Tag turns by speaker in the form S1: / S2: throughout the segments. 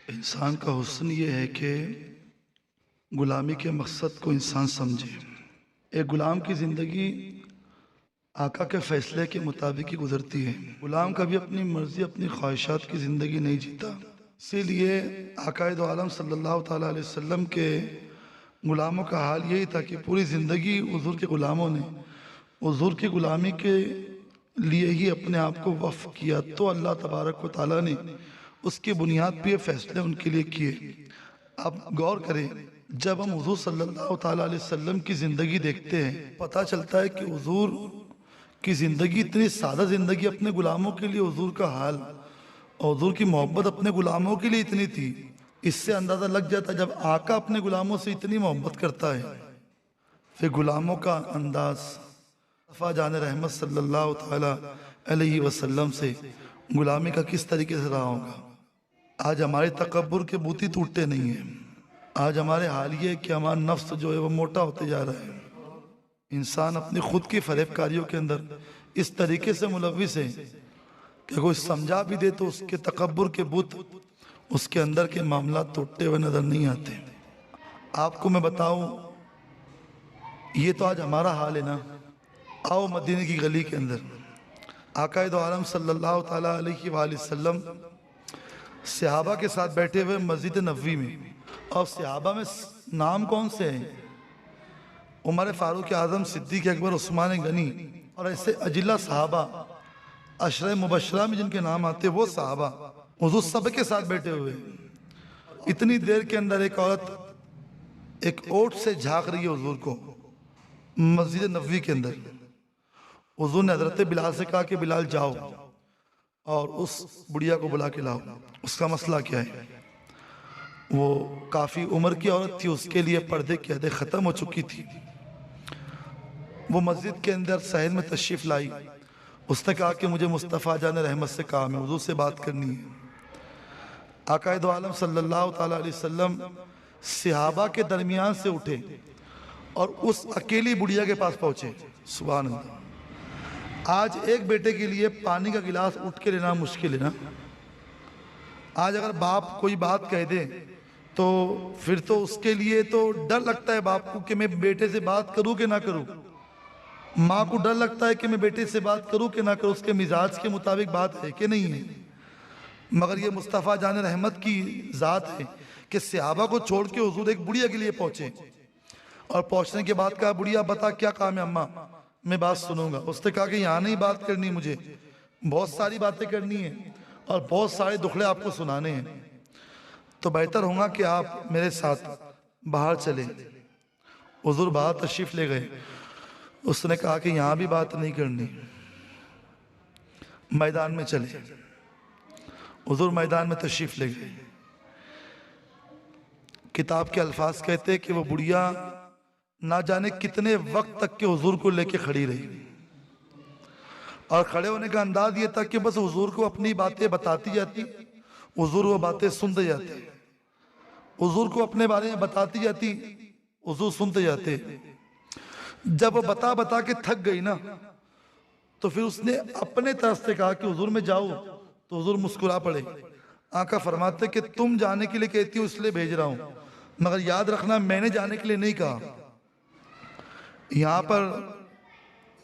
S1: انسان کا حسن یہ ہے کہ غلامی کے مقصد کو انسان سمجھے۔ ایک غلام کی زندگی آقا کے فیصلے کے مطابق ہی گزرتی ہے۔ غلام کبھی اپنی مرضی اپنی خواہشات کی زندگی نہیں جیتا، اسی لیے آقا دو عالم صلی اللہ تعالیٰ علیہ وسلم کے غلاموں کا حال یہی تھا کہ پوری زندگی حضور کے غلاموں نے حضور کی غلامی کے لیے ہی اپنے آپ کو وقف کیا، تو اللہ تبارک و تعالیٰ نے اس کی بنیاد پہ یہ فیصلے ان کے لیے کیے۔ اب غور کریں، جب ہم حضور صلی اللہ تعالیٰ علیہ وسلم کی زندگی دیکھتے ہیں، پتہ چلتا ہے کہ حضور کی زندگی اتنی سادہ زندگی، اپنے غلاموں کے لیے حضور کا حال اور حضور کی محبت اپنے غلاموں کے لیے اتنی تھی۔ اس سے اندازہ لگ جاتا ہے جب آقا اپنے غلاموں سے اتنی محبت کرتا ہے، پھر غلاموں کا انداز مصطفیٰ جان رحمت صلی اللہ تعالیٰ علیہ وسلم سے غلامی کا کس طریقے سے رہا ہوگا۔ آج ہمارے تکبر کے بوتی ٹوٹتے نہیں ہیں، آج ہمارے حال یہ ہے کہ ہمارا نفس جو ہے وہ موٹا ہوتے جا رہا ہے۔ انسان اپنی خود کی فریب کاریوں کے اندر اس طریقے سے ملوث ہے کہ کوئی سمجھا بھی دے تو اس کے تکبر کے بت اس کے اندر کے معاملات ٹوٹتے ہوئے نظر نہیں آتے۔ آپ کو میں بتاؤں، یہ تو آج ہمارا حال ہے نا۔ آؤ مدینے کی گلی کے اندر آقا دو عالم صلی اللہ تعالیٰ علیہ وآلہ وسلم صحابہ کے ساتھ بیٹھے ہوئے مسجد نبوی میں، اور صحابہ میں نام کون سے ہیں؟ عمر فاروق اعظم، صدیق اکبر، عثمان غنی اور ایسے اجلہ صحابہ، عشرہ مبشرہ میں جن کے نام آتے وہ صحابہ، حضور سب کے ساتھ بیٹھے ہوئے۔ اتنی دیر کے اندر ایک عورت ایک اوٹ سے جھانک رہی ہے حضور کو مسجد نبوی کے اندر۔ حضور نے حضرت بلال سے کہا کہ بلال جاؤ اور اس بڑھیا کو بلا کے لاؤ، اس کا مسئلہ کیا ہے۔ وہ کافی عمر کی عورت تھی، اس کے لیے پردے کی حدیں ختم ہو چکی تھی۔ وہ مسجد کے اندر صحن میں تشریف لائی، اس نے کہا کہ مجھے مصطفیٰ جان رحمت سے کہا میں حضور سے بات کرنی ہے۔ آقا دو عالم صلی اللہ تعالیٰ علیہ وسلم صحابہ کے درمیان سے اٹھے اور اس اکیلی بڑھیا کے پاس پہنچے۔ سبحان اللہ۔ آج ایک بیٹے کے لیے پانی کا گلاس اٹھ کے لینا مشکل ہے نا۔ آج اگر باپ کوئی بات کہہ دے تو پھر تو اس کے لیے تو ڈر لگتا ہے باپ کو کہ میں بیٹے سے بات کروں کہ نہ کروں۔ ماں کو ڈر لگتا ہے کہ میں بیٹے سے بات کروں کہ نہ کروں، اس کے مزاج کے مطابق بات ہے کہ نہیں ہے۔ مگر یہ مصطفیٰ جان رحمت کی ذات ہے کہ صحابہ کو چھوڑ کے حضور ایک بڑھیا کے لیے پہنچے، اور پہنچنے کے بعد کہا بڑھیا بتا کیا کام ہے اماں، میں بات سنوں گا۔ اس نے کہا کہ یہاں نہیں بات کرنی، مجھے بہت ساری باتیں کرنی ہیں اور بہت سارے دکھڑے آپ کو سنانے ہیں، تو بہتر ہوگا کہ آپ میرے ساتھ باہر چلیں۔ حضور باہر تشریف لے گئے۔ اس نے کہا کہ یہاں بھی بات نہیں کرنی، میدان میں چلے۔ حضور میدان میں تشریف لے گئے۔ کتاب کے الفاظ کہتے کہ وہ بڑھیا نہ جانے کتنے وقت تک کے حضور کو لے کے کھڑی رہی، اور کھڑے ہونے کا انداز یہ تھا کہ بس حضور کو اپنی باتیں بتاتی جاتی، حضور وہ باتیں سنتے جاتے، حضور کو اپنے بارے میں بتاتی جاتی، حضور سنتے جاتے۔ جب وہ بتا بتا کے تھک گئی نا، تو پھر اس نے اپنے طرف سے کہا کہ حضور میں جاؤ، تو حضور مسکرا پڑے۔ آقا فرماتے کہ تم جانے کے لیے کہتی ہو اس لیے بھیج رہا ہوں، مگر یاد رکھنا میں نے جانے کے لیے نہیں کہا۔ یہاں پر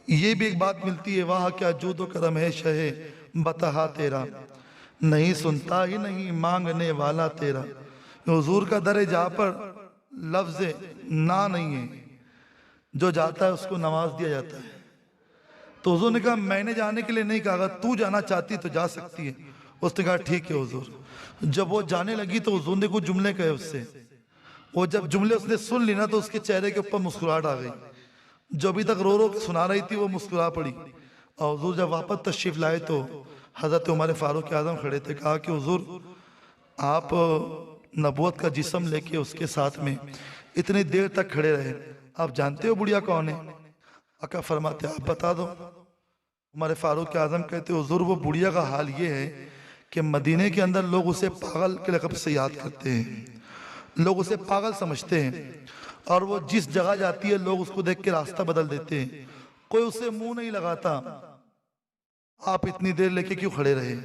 S1: یہ بھی ایک بات ملتی ہے، واہ کیا جود و کرم ہے شہ بتہا تیرا، نہیں سنتا ہی نہیں مانگنے والا تیرا۔ حضور کا در ہے جہاں پر لفظ نا نہیں ہے، جو جاتا ہے اس کو نواز دیا جاتا ہے۔ تو حضور نے کہا میں نے جانے کے لیے نہیں کہا، اگر تو جانا چاہتی تو جا سکتی ہے۔ اس نے کہا ٹھیک ہے حضور۔ جب وہ جانے لگی تو حضور نے کچھ جملے کہے اس سے، وہ جب جملے اس نے سن لی نا تو اس کے چہرے کے اوپر مسکراہٹ آ گئی۔ جو ابھی تک رو رو سنا رہی تھی وہ مسکرا پڑی، اور حضور جب واپس تشریف لائے تو حضرت عمر فاروق اعظم کھڑے تھے۔ کہا کہ حضور آپ نبوت کا جسم لے کے اس کے ساتھ میں اتنی دیر تک کھڑے رہے، آپ جانتے ہو بڑھیا کون ہے؟ آقا فرماتے آپ بتا دو۔ عمر فاروق اعظم کہتے حضور وہ بڑھیا کا حال یہ ہے کہ مدینے کے اندر لوگ اسے پاگل کے لقب سے یاد کرتے ہیں، لوگ اسے پاگل سمجھتے ہیں، اور وہ جس جگہ جاتی ہے لوگ اس کو دیکھ کے راستہ بدل دیتے ہیں، کوئی اسے منہ نہیں لگاتا آپ اتنی دیر لے کے کیوں کھڑے رہے،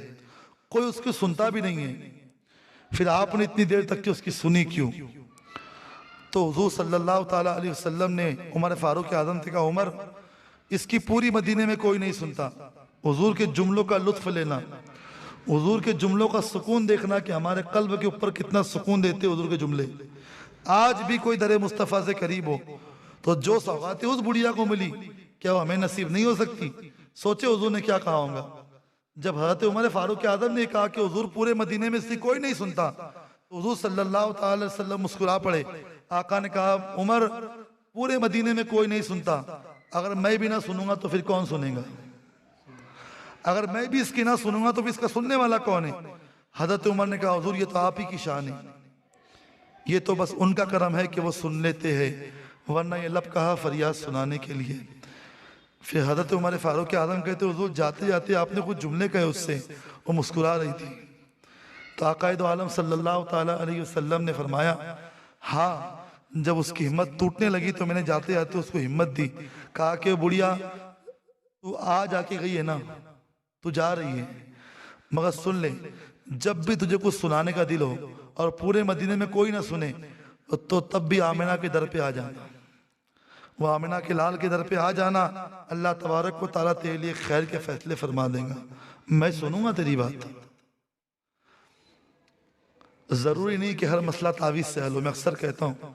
S1: کوئی اس کو سنتا بھی نہیں ہے۔ پھر آپ نے اتنی دیر تک کہ اس کی سنی کیوں؟ تو حضور صلی اللہ تعالیٰ علیہ وسلم نے عمر فاروق اعظم سے کہا عمر اس کی پوری مدینے میں کوئی نہیں سنتا. حضور کے جملوں کا لطف لینا، حضور کے جملوں کا سکون دیکھنا کہ ہمارے قلب کے اوپر کتنا سکون دیتے حضور کے جملے. آج بھی کوئی در مصطفیٰ سے قریب ہو تو جو سوغاتیں اس بڑھیا کو ملی کیا وہ ہمیں نصیب نہیں ہو سکتی؟ سوچے حضور نے کیا کہا ہوگا جب حضرت عمر فاروق اعظم نے کہا کہ حضور پورے مدینے میں اس کی کوئی نہیں سنتا. تو حضور صلی اللہ تعالی وسلم مسکرا پڑے. آقا نے کہا عمر پورے مدینے میں کوئی نہیں سنتا، اگر میں بھی نہ سنوں گا تو پھر کون سنے گا؟ اگر میں بھی اس کی نہ سنوں گا تو پھر اس کا سننے والا کون ہے؟ حضرت عمر نے کہا حضور یہ تو آپ ہی کی شان ہے، یہ تو بس ان کا کرم ہے کہ وہ سن لیتے ہیں، ورنہ یہ لب کہا فریاد سنانے کے لیے. پھر حضرت عمر فاروق اعظم کہتے حضور جاتے جاتے آپ نے کچھ جملے کہے اس سے، وہ مسکرا رہی تھی. تو آقا دو عالم صلی اللہ تعالیٰ علیہ وسلم نے فرمایا ہاں جب اس کی ہمت ٹوٹنے لگی تو میں نے جاتے جاتے اس کو ہمت دی. کہا کہ بڑھیا تو آج آ کے گئی ہے نا، تو جا رہی ہے، مگر سن لے جب بھی تجھے کچھ سنانے کا دل ہو اور پورے مدینے میں کوئی نہ سنے تو تب بھی آمنہ کے در پہ آ جانا. وہ آمنہ کے لال کے در پہ آ جانا، اللہ تبارک و تعالیٰ تیرے لیے خیر کے فیصلے فرما دیں گا. میں سنوں گا تیری بات. ضروری نہیں کہ ہر مسئلہ تعویذ سے حل ہو. میں اکثر کہتا ہوں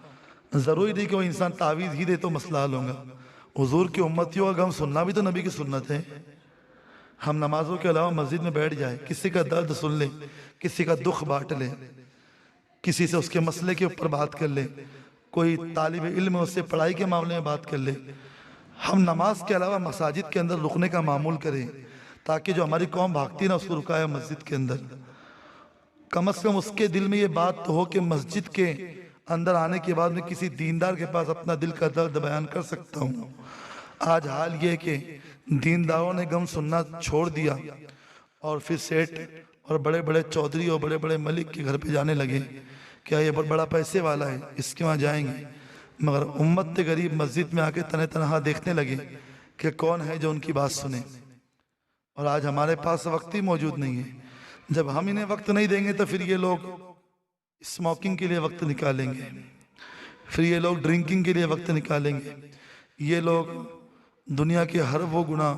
S1: ضروری نہیں کہ وہ انسان تعویذ ہی دے تو مسئلہ حل ہوگا. حضور کی امتیوں کا غم سننا بھی تو نبی کی سنت ہے. ہم نمازوں کے علاوہ مسجد میں بیٹھ جائیں، کسی کا درد سن لیں، کسی کا دکھ بانٹ لیں، کسی سے اس کے مسئلے کے اوپر بات کر لیں، کوئی طالب علم ہے اس سے پڑھائی کے معاملے میں بات کر لیں. ہم نماز کے علاوہ مساجد کے اندر رکنے کا معمول کریں تاکہ جو ہماری قوم بھاگتی نا اس کو رکائے مسجد کے اندر. کم از کم اس کے دل میں یہ بات تو ہو کہ مسجد کے اندر آنے کے بعد میں کسی دیندار کے پاس اپنا دل کا درد بیان کر سکتا ہوں. آج حال یہ کہ دینداروں نے غم سننا چھوڑ دیا اور پھر سیٹ اور بڑے بڑے چودھری اور بڑے بڑے ملک کے گھر پہ جانے لگے. کیا یہ بڑا پیسے والا ہے اس کے وہاں جائیں گے، مگر امت غریب مسجد میں آ کے تنہا دیکھنے لگے کہ کون ہے جو ان کی بات سنے. اور آج ہمارے پاس وقت ہی موجود نہیں ہے. جب ہم انہیں وقت نہیں دیں گے تو پھر یہ لوگ اسموکنگ کے لیے وقت نکالیں گے، پھر یہ لوگ ڈرنکنگ کے لیے وقت نکالیں گے، یہ لوگ دنیا کے ہر وہ گناہ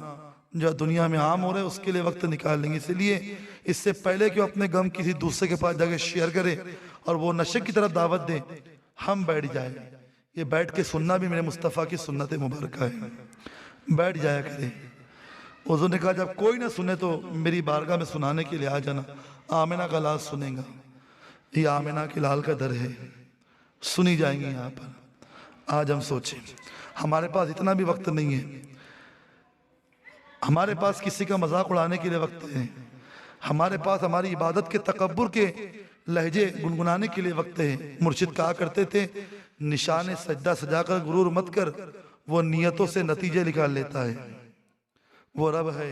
S1: جو دنیا میں عام ہو رہے ہیں اس کے لیے وقت نکال لیں گے. اس لیے اس سے پہلے کہ وہ اپنے غم کسی دوسرے کے پاس جا کے شیئر کرے اور وہ نشے کی طرف دعوت دے، ہم بیٹھ جائیں. یہ بیٹھ کے سننا بھی میرے مصطفیٰ کی سنت مبارکہ ہے. بیٹھ جایا کرے. حضور نے کہا جب کوئی نہ سنے تو میری بارگاہ میں سنانے کے لیے آ جانا. آمنہ کا لال سنے گا. یہ آمنہ کے لال کا در ہے، سنی جائیں گی یہاں پر. آج ہم سوچیں ہمارے پاس اتنا بھی وقت نہیں ہے. ہمارے پاس کسی کا مذاق اڑانے کے لیے وقت ہے. ہمارے پاس ہماری عبادت کے تکبر کے لہجے گنگنانے کے لیے وقت ہے. مرشد کہا کرتے تھے نشان سجدہ سجا کر غرور مت کر، وہ نیتوں سے نتیجے نکال لیتا ہے. وہ رب ہے،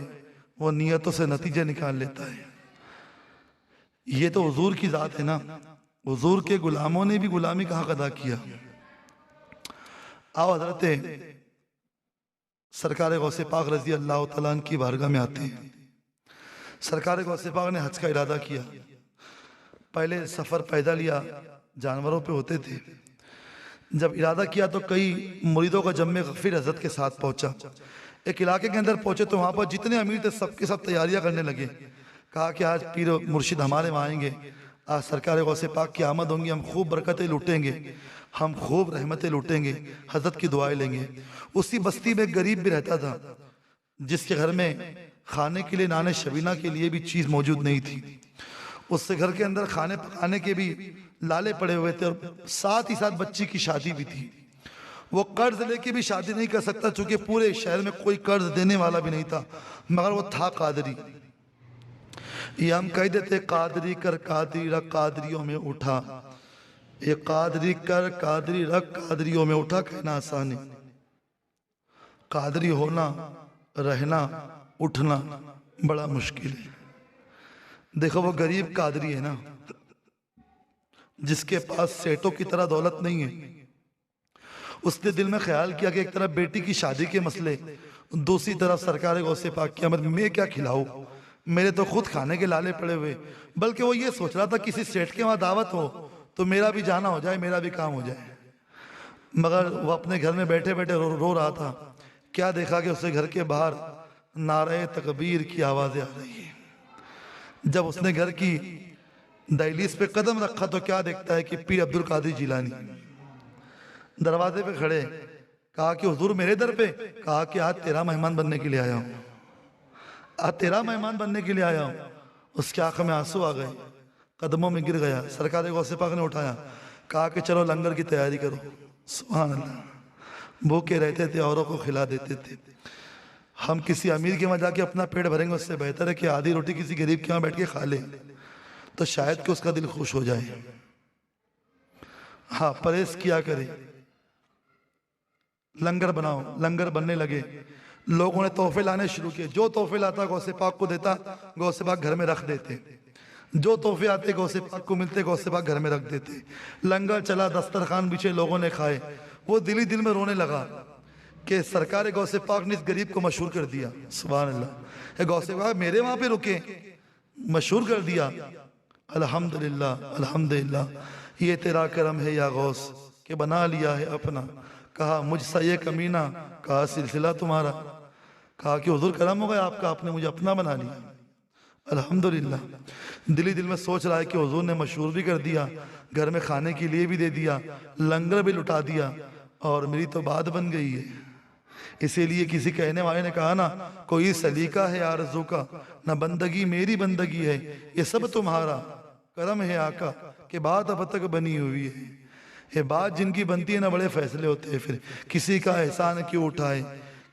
S1: وہ نیتوں سے نتیجے نکال لیتا ہے. یہ تو حضور کی ذات ہے نا. حضور کے غلاموں نے بھی غلامی کا حق ادا کیا. آؤ حضرت سرکار غوث پاک رضی اللہ تعالیٰ عنہ کی بارگاہ میں آتے ہیں. سرکار غوث پاک نے حج کا ارادہ کیا. پہلے سفر پیدل یا جانوروں پہ ہوتے تھے. جب ارادہ کیا تو کئی مریدوں کا جمع غفیر حضرت کے ساتھ پہنچا. ایک علاقے کے اندر پہنچے تو وہاں پر جتنے امیر تھے سب کے سب تیاریاں کرنے لگے. کہا کہ آج پیر مرشد ہمارے وہاں آئیں گے، آج سرکار غوث پاک کی آمد ہوں گی، ہم خوب برکتیں لوٹیں گے، ہم خوب رحمتیں لوٹیں گے، حضرت کی دعائیں لیں گے. اسی بستی میں ایک غریب بھی رہتا تھا جس کے گھر میں کھانے کے لیے نان شبینہ کے لیے بھی چیز موجود نہیں تھی. اس سے گھر کے اندر کھانے پکانے کے بھی لالے پڑے ہوئے تھے اور ساتھ ہی ساتھ بچی کی شادی بھی تھی. وہ قرض لے کے بھی شادی نہیں کر سکتا چونکہ پورے شہر میں کوئی قرض دینے والا بھی نہیں تھا، مگر وہ تھا قادری. یہ ہم کہہ دیتے قادری کر قادری رکھ قادریوں میں اٹھا. یہ قادری کر قادری رکھ قادریوں میں اٹھا کہنا آسان ہے. قادری ہونا، رہنا، اٹھنا بڑا مشکل ہے. دیکھو وہ غریب قادری ہے نا جس کے پاس سیٹوں کی طرح دولت نہیں ہے. اس نے دل میں خیال کیا کہ ایک طرف بیٹی کی شادی کے مسئلے، دوسری طرف سرکار غوث پاک کی آمد، میں کیا کھلاؤں، میرے تو خود کھانے کے لالے پڑے ہوئے، بلکہ وہ یہ سوچ رہا تھا کسی سیٹھ کے وہاں دعوت ہو تو میرا بھی جانا ہو جائے، میرا بھی کام ہو جائے۔ مگر وہ اپنے گھر میں بیٹھے بیٹھے رو رہا تھا۔ کیا دیکھا کہ اسے گھر کے باہر نعرہ تکبیر کی آوازیں آ رہی ہیں۔ جب اس نے گھر کی دہلیز پہ قدم رکھا تو کیا دیکھتا ہے کہ پیر عبد القادر جیلانی دروازے پہ کھڑے۔ کہا کہ حضور میرے در پہ؟ کہا کہ آج تیرا مہمان بننے کے لیے آیا ہوں، آج تیرا مہمان بننے کے لیے آیا ہوں۔ اس کی آنکھ میں آنسو آ گئے، قدموں میں گر گیا۔ سرکار غوث پاک نے اٹھایا، کہا کہ چلو لنگر کی تیاری کرو۔ سبحان اللہ، بھوکے رہتے تھے، اوروں کو کھلا دیتے تھے۔ ہم کسی امیر کے وہاں جا کے اپنا پیٹ بھریں گے، اس سے بہتر ہے کہ آدھی روٹی کسی غریب کے وہاں بیٹھ کے کھا لیں تو شاید کہ اس کا دل خوش ہو جائے۔ ہاں، پرہیز کیا کرے۔ لنگر بناؤ، لنگر بننے لگے۔ لوگوں نے تحفے لانے شروع کیے۔ جو تحفے لاتا غوث پاک کو دیتا، غوث پاک گھر میں رکھ دیتے۔ جو تحفے آتے غوث پاک کو ملتے، غوث پاک گھر میں رکھ دیتے۔ لنگر چلا، دسترخوان بچھے، لوگوں نے کھائے۔ وہ دل ہی دل میں رونے لگا کہ سرکار غوث پاک نے اس غریب کو مشہور کر دیا۔ سبحان اللہ، غوث پاک میرے وہاں پہ رکے، مشہور کر دیا۔ الحمدللہ الحمدللہ، یہ تیرا کرم ہے یا غوث کہ بنا لیا ہے اپنا۔ کہا مجھ سا یہ کمینہ، کہا سلسلہ تمہارا۔ کہا کہ حضور کرم ہو گیا آپ کا، آپ نے مجھے اپنا بنا لیا۔ الحمدللہ، دل ہی دل میں سوچ رہا ہے کہ حضور نے مشہور بھی کر دیا، گھر میں کھانے کے لیے بھی دے دیا، لنگر بھی لٹا دیا، اور میری تو بات بن گئی ہے۔ اسی لیے کسی کہنے والے نے کہا نا، کوئی سلیقہ ہے آرزو کا، نہ بندگی میری بندگی ہے، یہ سب تمہارا کرم ہے آقا کہ بات اب تک بنی ہوئی ہے۔ یہ بات جن کی بنتی ہے نا، بڑے فیصلے ہوتے ہیں۔ پھر کسی کا احسان کیوں اٹھائے،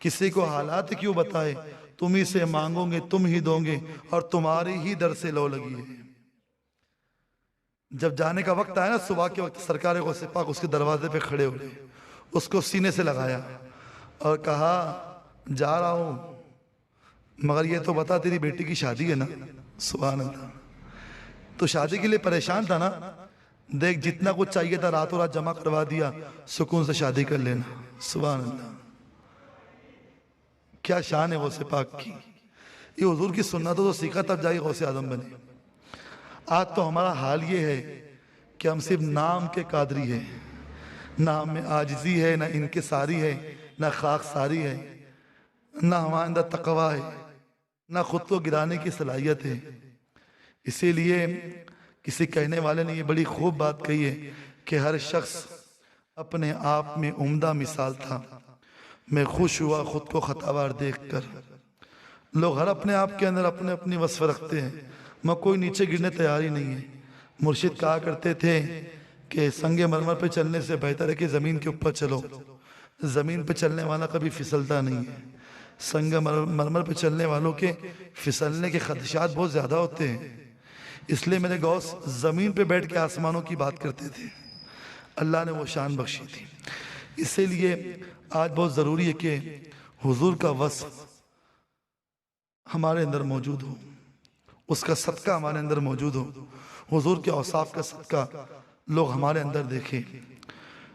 S1: کسی کو حالات کیوں بتائے، تم ہی سے مانگو گے تم ہی دو گے، اور تمہاری ہی در سے لو لگی ہے۔ جب جانے کا وقت آیا نا، صبح کے وقت، سرکار غوث پاک اس کے دروازے پہ کھڑے ہوئے، اس کو سینے سے لگایا اور کہا جا رہا ہوں، مگر یہ تو بتا تیری بیٹی کی شادی ہے نا۔ سبحان اللہ، تو شادی کے لیے پریشان تھا نا، دیکھ جتنا کچھ چاہیے تھا راتوں رات جمع کروا دیا، سکون سے شادی کر لینا۔ سبحان اللہ، کیا شان ہے غوث پاک کی۔ یہ حضور کی سنتوں تو سیکھا تب جائے غوث اعظم بنے۔ آج تو ہمارا حال یہ ہے کہ ہم صرف نام کے قادری ہیں، نہ ہمیں عاجزی ہے، نہ انکساری ہے، نہ خاک ساری ہے، نہ ہمارے اندر تقوی ہے، نہ خود کو گرانے کی صلاحیت ہے۔ اسی لیے کسی کہنے والے نے یہ بڑی خوب بات کہی ہے کہ ہر شخص اپنے آپ میں عمدہ مثال تھا، میں خوش ہوا خود کو خطاوار دیکھ کر۔ لوگ ہر اپنے آپ کے اندر اپنے اپنی وصف رکھتے ہیں، میں کوئی نیچے گرنے تیار ہی نہیں ہے۔ مرشد کہا کرتے تھے کہ سنگ مرمر پہ چلنے سے بہتر ہے کہ زمین کے اوپر چلو، زمین پہ چلنے والا کبھی پھسلتا نہیں ہے۔ سنگ مرمر پہ چلنے والوں کے پھسلنے کے خدشات بہت زیادہ ہوتے ہیں، اس لیے میرے غوث زمین پہ بیٹھ کے آسمانوں کی بات کرتے تھے، اللہ نے وہ شان بخشی تھی۔ اسی لیے آج بہت ضروری ہے کہ حضور کا وصف ہمارے اندر موجود ہو، اس کا صدقہ ہمارے اندر موجود ہو، حضور کے اوصاف کا صدقہ لوگ ہمارے اندر دیکھیں،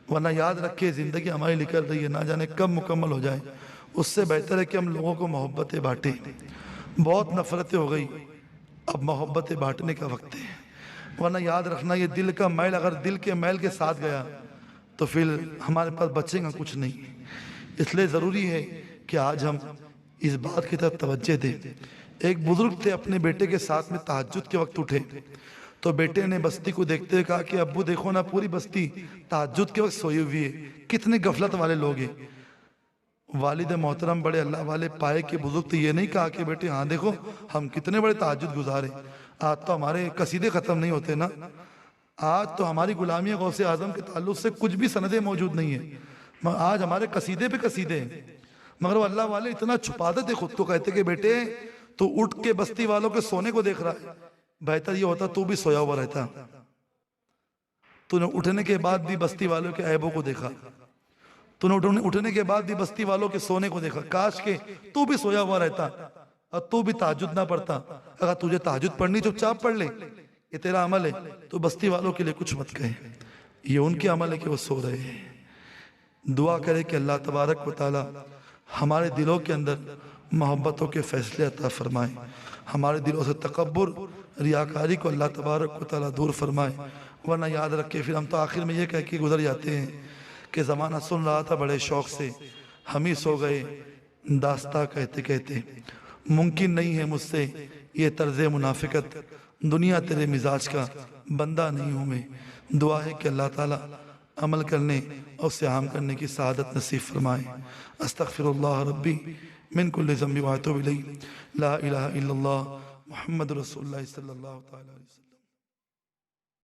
S1: ورنہ یاد رکھے زندگی ہماری نکل رہی ہے، نہ جانے کب مکمل ہو جائے۔ اس سے بہتر ہے کہ ہم لوگوں کو محبتیں بانٹیں۔ بہت نفرتیں ہو گئی، اب محبتیں بانٹنے کا وقت ہے، ورنہ یاد رکھنا یہ دل کا میل اگر دل کے میل کے ساتھ گیا تو پھر ہمارے پاس بچے گا کچھ نہیں۔ اس لیے ضروری ہے کہ آج ہم اس بات کی طرف توجہ دیں۔ ایک بزرگ تھے، اپنے بیٹے کے ساتھ میں تہجد کے وقت اٹھے تو بیٹے نے بستی کو دیکھتے ہوئے کہا کہ ابو دیکھو نا، پوری بستی تہجد کے وقت سوئی ہوئی ہے، کتنے غفلت والے لوگ ہیں۔ والد محترم بڑے اللہ والے پائے کے بزرگ تھے، یہ نہیں کہا کہ بیٹے ہاں دیکھو ہم کتنے بڑے تہجد گزارے، آج تو ہمارے قصیدے ختم نہیں ہوتے نا، آج تو ہماری غلامی غوث اعظم کے تعلق سے کچھ بھی سندیں موجود نہیں ہیں، آج ہمارے قصیدے پہ قصیدے ہیں، مگر وہ اللہ والے اتنا چھپاتے تھے خود کو، کہتے کہ بیٹے تو اٹھ کے بستی والوں کے سونے کو دیکھ رہا ہے، بہتر یہ ہوتا تو بھی سویا ہوا رہتا، تو نے اٹھنے کے بعد بھی بستی والوں کے عیبوں کو دیکھا، تو نے اٹھنے کے بعد بھی بستی والوں کے سونے کو دیکھا، کاش کہ تو بھی سویا ہوا رہتا اور تو بھی تہجد نہ پڑھتا۔ اگر تجھے تہجد پڑھنی چپ چاپ پڑھ لے، یہ تیرا عمل ہے، تو بستی والوں کے لیے کچھ مت کہے، یہ ان کے عمل ہے کہ وہ سو رہے ہیں۔ دعا کرے کہ اللہ تبارک و تعالی ہمارے دلوں کے اندر محبتوں کے فیصلے عطا فرمائے، ہمارے دلوں سے تکبر ریاکاری کو اللہ تبارک و تعالیٰ دور فرمائے، ورنہ یاد رکھے پھر ہم تو آخر میں یہ کہہ کے گزر جاتے ہیں کہ زمانہ سن رہا تھا بڑے شوق سے، ہم ہی سو گئے داستہ کہتے کہتے، ممکن نہیں ہے مجھ سے یہ طرز منافقت، دنیا تیرے مزاج کا بندہ نہیں ہوں میں، دعا ہے کہ اللہ تعالیٰ عمل کرنے اور اسے عام کرنے کی سعادت نصیب فرمائے۔ استغفر اللہ ربی من کل ذنب واتوب الیہ، لا الہ الا اللہ محمد رسول اللہ صلی اللہ علیہ وسلم۔